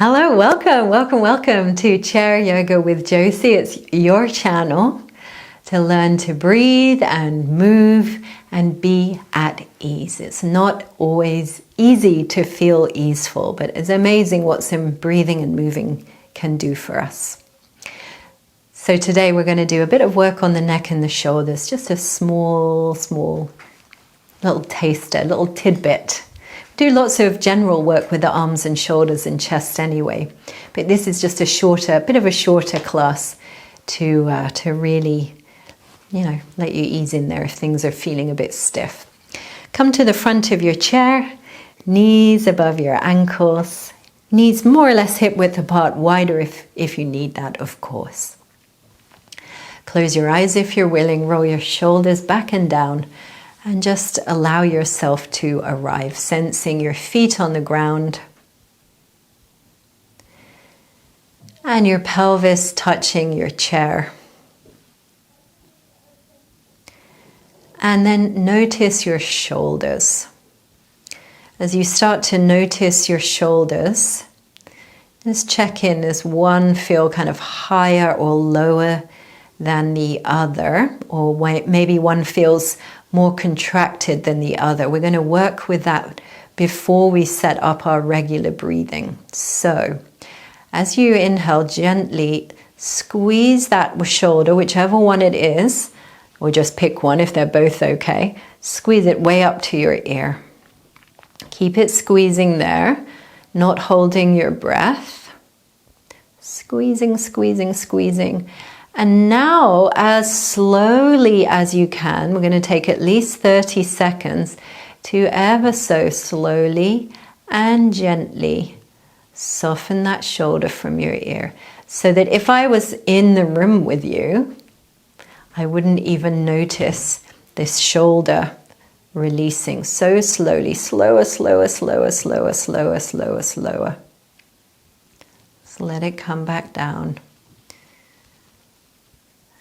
Hello, welcome to Chair Yoga with Josie. It's your channel to learn to breathe and move and be at ease. It's not always easy to feel easeful, but it's amazing what some breathing and moving can do for us. So today we're going to do a bit of work on the neck and the shoulders, just a small little taster, little tidbit. We do lots of general work with the arms and shoulders and chest anyway, but this is just a bit of a shorter class to really, let you ease in there if things are feeling a bit stiff. Come to the front of your chair, knees above your ankles, knees more or less hip width apart, wider if you need that, of course. Close your eyes if you're willing, roll your shoulders back and down, and just allow yourself to arrive, sensing your feet on the ground and your pelvis touching your chair. And then notice your shoulders. As you start to notice your shoulders, just check in. Does one feel kind of higher or lower than the other? Or maybe one feels more contracted than the other. We're going to work with that before we set up our regular breathing. So, as you inhale, gently squeeze that shoulder, whichever one it is, or just pick one if they're both okay. Squeeze it way up to your ear. Keep it squeezing there, not holding your breath. Squeezing, squeezing, squeezing. And now, as slowly as you can, we're going to take at least 30 seconds to ever so slowly and gently soften that shoulder from your ear. So that if I was in the room with you, I wouldn't even notice this shoulder releasing so slowly, slower, slower, slower, slower, slower, slower, slower. So let it come back down.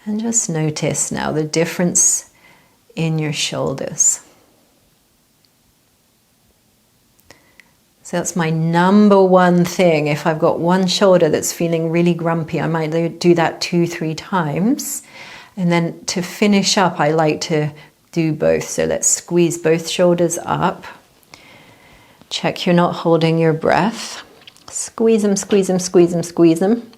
And just notice now the difference in your shoulders. So that's my number one thing. If I've got one shoulder that's feeling really grumpy, I might do that 2-3 times. And then to finish up, I like to do both. So let's squeeze both shoulders up. Check you're not holding your breath. Squeeze them, squeeze them, squeeze them, squeeze them.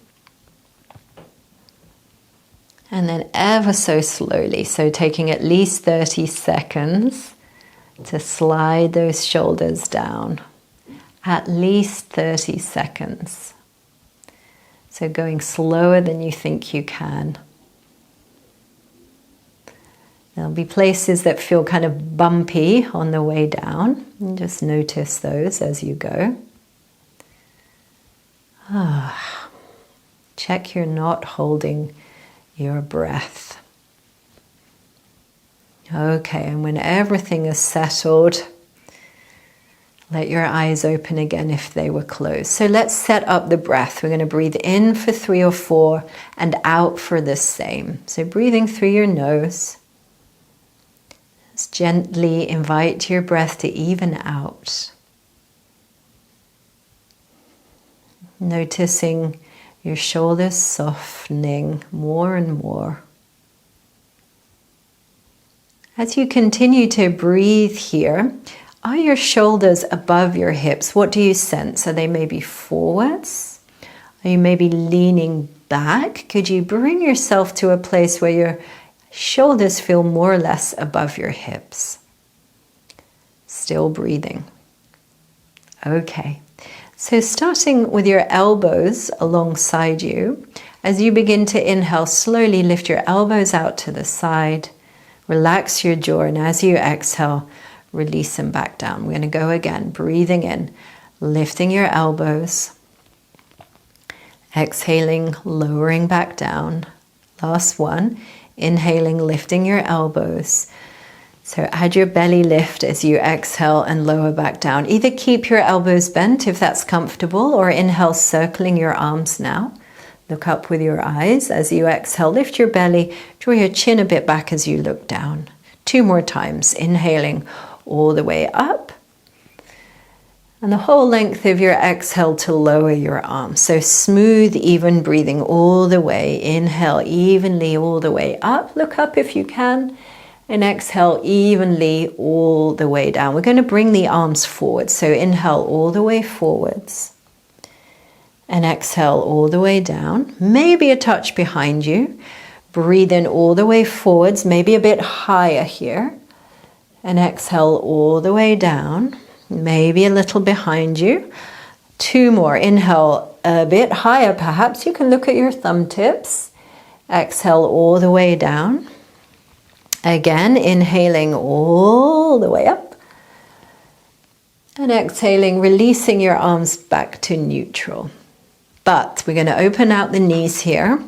And then ever so slowly, so taking at least 30 seconds to slide those shoulders down. At least 30 seconds. So going slower than you think you can. There'll be places that feel kind of bumpy on the way down. And just notice those as you go. Check you're not holding your breath. Okay, and when everything is settled, let your eyes open again if they were closed. So let's set up the breath. We're going to breathe in for 3 or 4 and out for the same. So breathing through your nose. Just gently invite your breath to even out. Noticing your shoulders softening more and more. As you continue to breathe here, are your shoulders above your hips? What do you sense? Are they maybe forwards? Are you maybe leaning back? Could you bring yourself to a place where your shoulders feel more or less above your hips? Still breathing. Okay. So starting with your elbows alongside you, as you begin to inhale, slowly lift your elbows out to the side, relax your jaw, and as you exhale, release them back down. We're going to go again, breathing in, lifting your elbows, exhaling, lowering back down. Last one, inhaling, lifting your elbows. So add your belly lift as you exhale and lower back down. Either keep your elbows bent if that's comfortable, or inhale, circling your arms now. Look up with your eyes. As you exhale, lift your belly, draw your chin a bit back as you look down. 2 more times, inhaling all the way up. And the whole length of your exhale to lower your arms. So smooth, even breathing all the way. Inhale evenly all the way up. Look up if you can. And exhale evenly all the way down. We're going to bring the arms forward. So inhale all the way forwards. And exhale all the way down. Maybe a touch behind you. Breathe in all the way forwards. Maybe a bit higher here. And exhale all the way down. Maybe a little behind you. 2 more. Inhale a bit higher perhaps. You can look at your thumb tips. Exhale all the way down. Again, inhaling all the way up. And exhaling, releasing your arms back to neutral. But we're going to open out the knees here.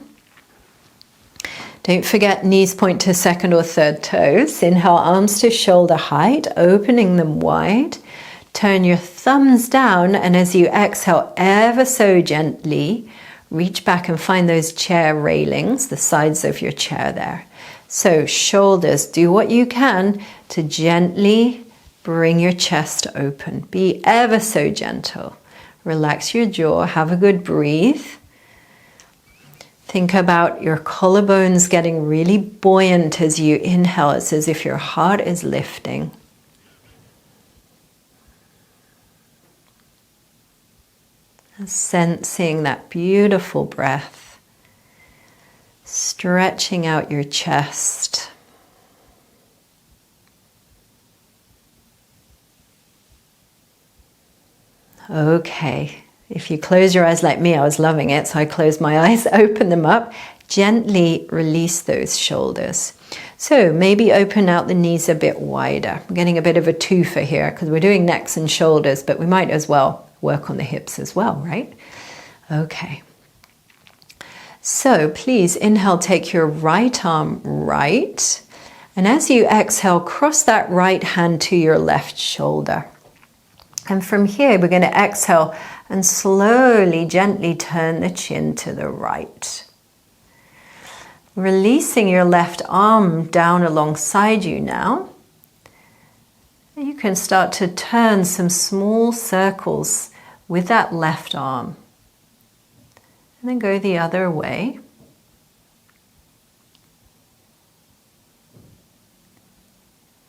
Don't forget, knees point to second or third toes. Inhale, arms to shoulder height, opening them wide. Turn your thumbs down, and as you exhale, ever so gently, reach back and find those chair railings, the sides of your chair there. So shoulders, do what you can to gently bring your chest open. Be ever so gentle. Relax your jaw, have a good breathe. Think about your collarbones getting really buoyant as you inhale. It's as if your heart is lifting. Sensing that beautiful breath, stretching out your chest. Okay, if you close your eyes like me, I was loving it, so I closed my eyes, open them up, gently release those shoulders. So maybe open out the knees a bit wider. I'm getting a bit of a twofer here because we're doing necks and shoulders, but we might as well work on the hips as well, right? Okay. So please inhale, take your right arm right. And as you exhale, cross that right hand to your left shoulder. And from here, we're going to exhale and slowly, gently turn the chin to the right. Releasing your left arm down alongside you now. You can start to turn some small circles with that left arm. And then go the other way.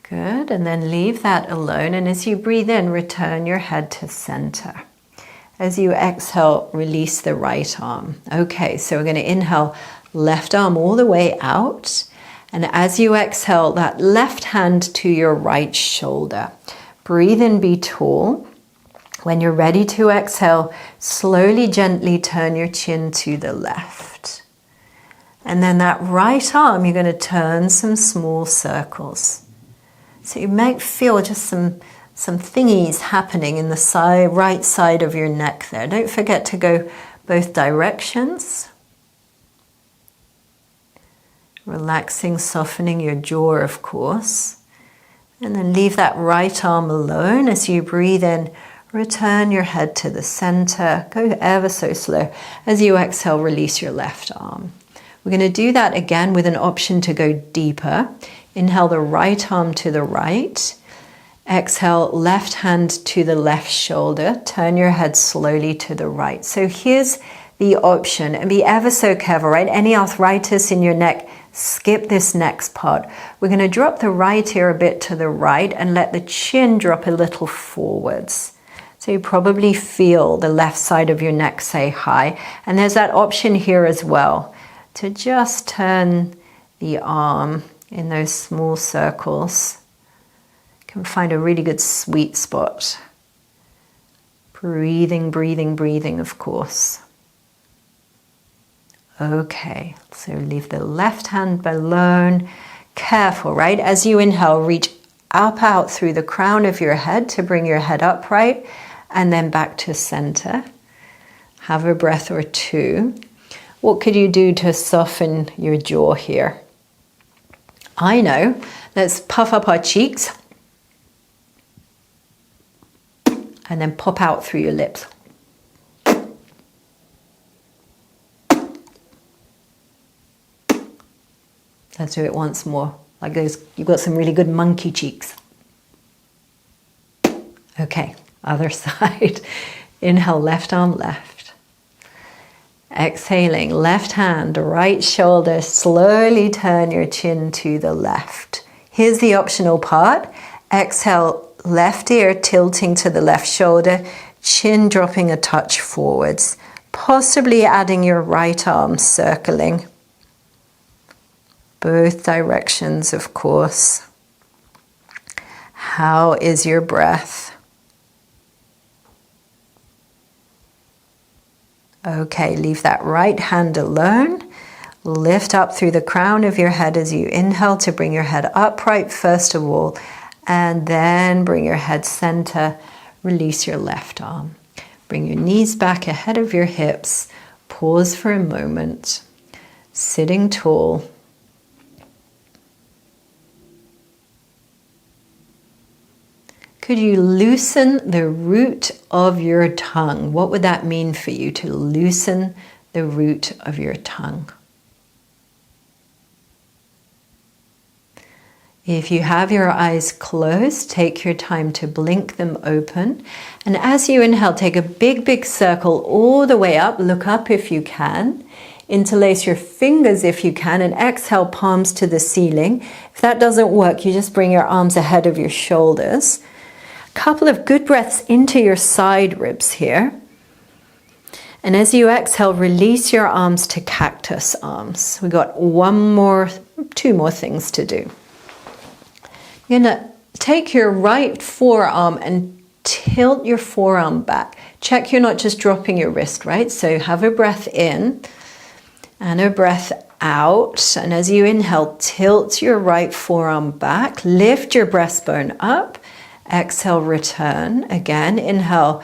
Good, and then leave that alone. And as you breathe in, return your head to center. As you exhale, release the right arm. Okay, so we're going to inhale, left arm all the way out. And as you exhale, that left hand to your right shoulder. Breathe in, be tall. When you're ready to exhale, slowly, gently turn your chin to the left. And then that right arm, you're going to turn some small circles. So you might feel just some thingies happening in the right side of your neck there. Don't forget to go both directions. Relaxing, softening your jaw, of course. And then leave that right arm alone as you breathe in. Return your head to the center. Go ever so slow. As you exhale, release your left arm. We're going to do that again with an option to go deeper. Inhale the right arm to the right. Exhale, left hand to the left shoulder. Turn your head slowly to the right. So here's the option. And be ever so careful, right? Any arthritis in your neck, skip this next part. We're going to drop the right ear a bit to the right and let the chin drop a little forwards. So you probably feel the left side of your neck say hi. And there's that option here as well to just turn the arm in those small circles. You can find a really good sweet spot. Breathing, breathing, breathing, of course. Okay, so leave the left hand alone. Careful, right? As you inhale, reach up out through the crown of your head to bring your head upright and then back to center. Have a breath or two. What could you do to soften your jaw here? I know. Let's puff up our cheeks and then pop out through your lips. Let's do it once more. Like those, you've got some really good monkey cheeks. Okay, Other side. Inhale, left arm left. Exhaling, left hand, right shoulder. Slowly turn your chin to the left. Here's the optional part. Exhale, left ear tilting to the left shoulder, chin dropping a touch forwards. Possibly adding your right arm circling. Both directions, of course. How is your breath? Okay, leave that right hand alone. Lift up through the crown of your head as you inhale to bring your head upright first of all, and then bring your head center. Release your left arm. Bring your knees back ahead of your hips. Pause for a moment. Sitting tall. Could you loosen the root of your tongue? What would that mean for you to loosen the root of your tongue? If you have your eyes closed, take your time to blink them open. And as you inhale, take a big, big circle all the way up. Look up if you can. Interlace your fingers if you can, and exhale, palms to the ceiling. If that doesn't work, you just bring your arms ahead of your shoulders. Couple of good breaths into your side ribs here. And as you exhale, release your arms to cactus arms. We got two more things to do. You're gonna take your right forearm and tilt your forearm back. Check you're not just dropping your wrist, right? So have a breath in and a breath out. And as you inhale, tilt your right forearm back, lift your breastbone up. Exhale, return. Again, inhale,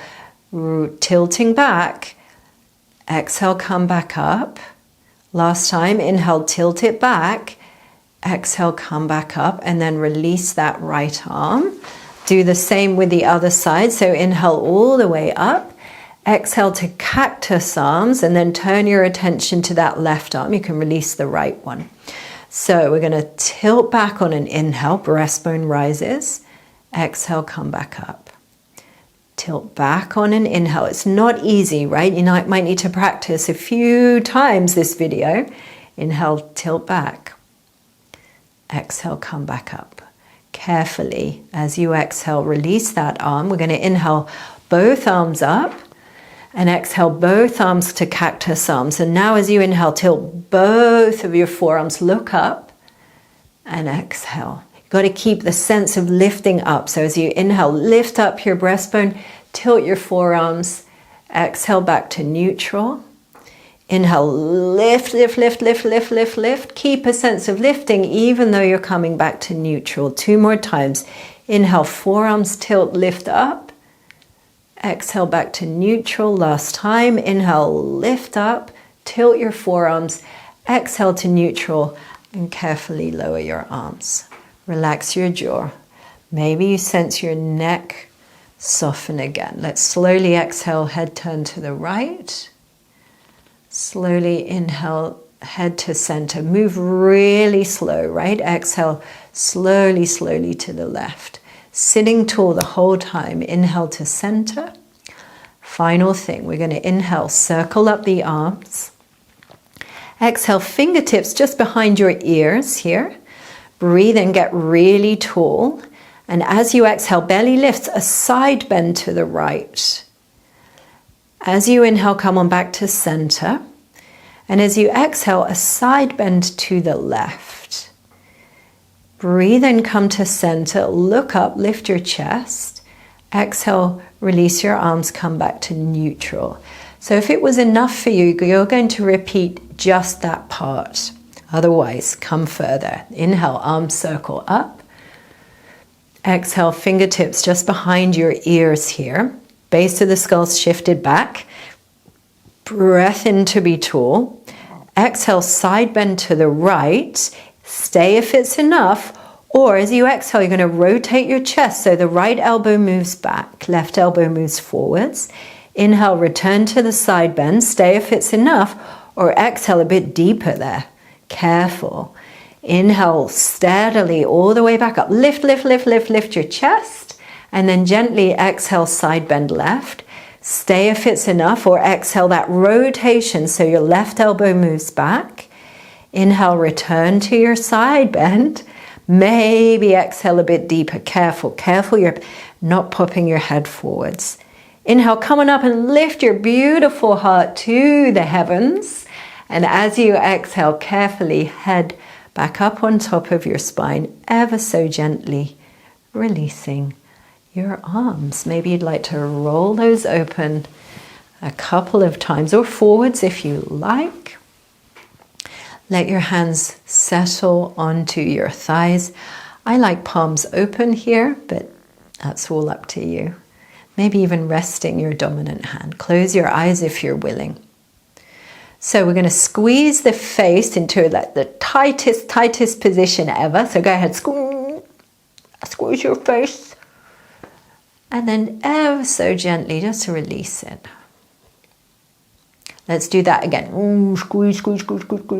tilting back. Exhale, come back up. Last time, inhale, tilt it back. Exhale, come back up, and then release that right arm. Do the same with the other side. So inhale all the way up. Exhale to cactus arms, and then turn your attention to that left arm. You can release the right one. So we're going to tilt back on an inhale, breastbone rises. Exhale, come back up. Tilt back on an inhale. It's not easy, right? You might need to practice a few times this video. Inhale, tilt back. Exhale, come back up. Carefully, as you exhale, release that arm. We're going to inhale both arms up and exhale both arms to cactus arms. And now as you inhale, tilt both of your forearms, look up and exhale. Got to keep the sense of lifting up. So as you inhale, lift up your breastbone, tilt your forearms, exhale back to neutral. Inhale, lift, lift, lift, lift, lift, lift, lift. Keep a sense of lifting even though you're coming back to neutral. 2 more times. Inhale, forearms tilt, lift up. Exhale back to neutral. Last time. Inhale, lift up, tilt your forearms, exhale to neutral, and carefully lower your arms. Relax your jaw. Maybe you sense your neck soften again. Let's slowly exhale, head turn to the right. Slowly inhale, head to center. Move really slow, right? Exhale, slowly, slowly to the left. Sitting tall the whole time. Inhale to center. Final thing, we're going to inhale, circle up the arms. Exhale, fingertips just behind your ears here. Breathe and get really tall. And as you exhale, belly lifts, a side bend to the right. As you inhale, come on back to center. And as you exhale, a side bend to the left. Breathe and come to center. Look up, lift your chest. Exhale, release your arms, come back to neutral. So if it was enough for you, you're going to repeat just that part. Otherwise, come further. Inhale, arms circle up. Exhale, fingertips just behind your ears here. Base of the skull shifted back. Breath in to be tall. Exhale, side bend to the right. Stay if it's enough. Or as you exhale, you're going to rotate your chest so the right elbow moves back, left elbow moves forwards. Inhale, return to the side bend. Stay if it's enough. Or exhale a bit deeper there. Careful. Inhale steadily all the way back up. Lift, lift, lift, lift, lift your chest. And then gently exhale, side bend left. Stay if it's enough, or exhale that rotation so your left elbow moves back. Inhale, return to your side bend. Maybe exhale a bit deeper. Careful you're not popping your head forwards. Inhale, come on up and lift your beautiful heart to the heavens. And as you exhale, carefully head back up on top of your spine, ever so gently, releasing your arms. Maybe you'd like to roll those open a couple of times, or forwards if you like. Let your hands settle onto your thighs. I like palms open here, but that's all up to you. Maybe even resting your dominant hand. Close your eyes if you're willing. So we're going to squeeze the face into like the tightest position ever. So go ahead, squeeze your face. And then ever so gently, just release it. Let's do that again. Squeeze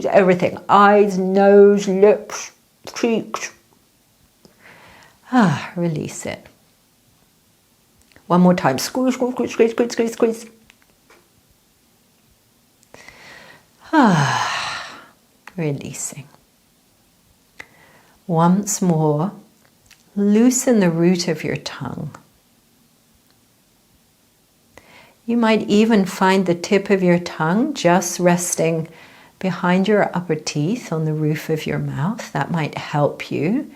everything. Eyes, nose, lips, cheeks. Release it. One more time. Squeeze. Releasing. Once more, loosen the root of your tongue. You might even find the tip of your tongue just resting behind your upper teeth on the roof of your mouth. That might help you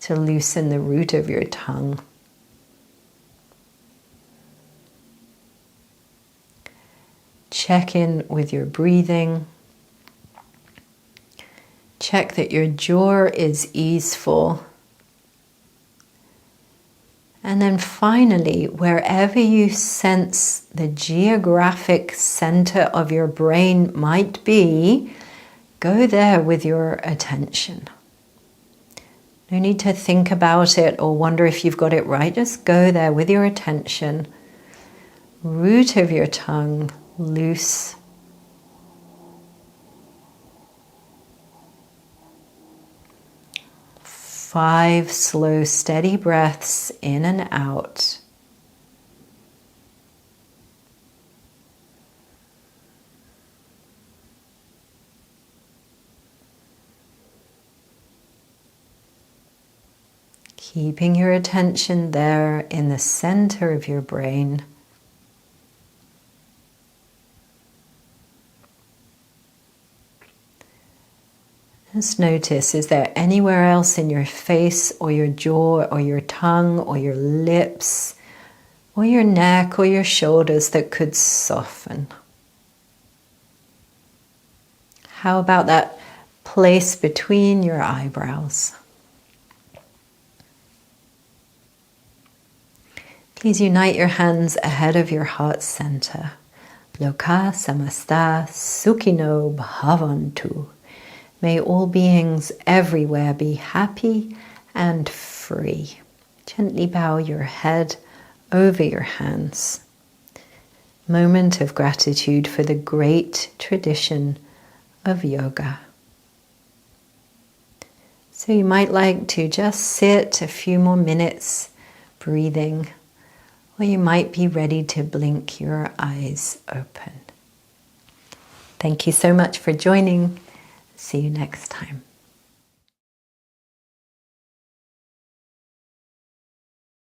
to loosen the root of your tongue. Check in with your breathing. Check that your jaw is easeful. And then finally, wherever you sense the geographic center of your brain might be, go there with your attention. No need to think about it or wonder if you've got it right. Just go there with your attention. Root of your tongue loose. Five slow, steady breaths in and out. Keeping your attention there in the center of your brain. Just notice, is there anywhere else in your face or your jaw or your tongue or your lips or your neck or your shoulders that could soften? How about that place between your eyebrows? Please unite your hands ahead of your heart center. Loka samasta sukhino bhavantu. May all beings everywhere be happy and free. Gently bow your head over your hands. Moment of gratitude for the great tradition of yoga. So you might like to just sit a few more minutes breathing, or you might be ready to blink your eyes open. Thank you so much for joining. See you next time.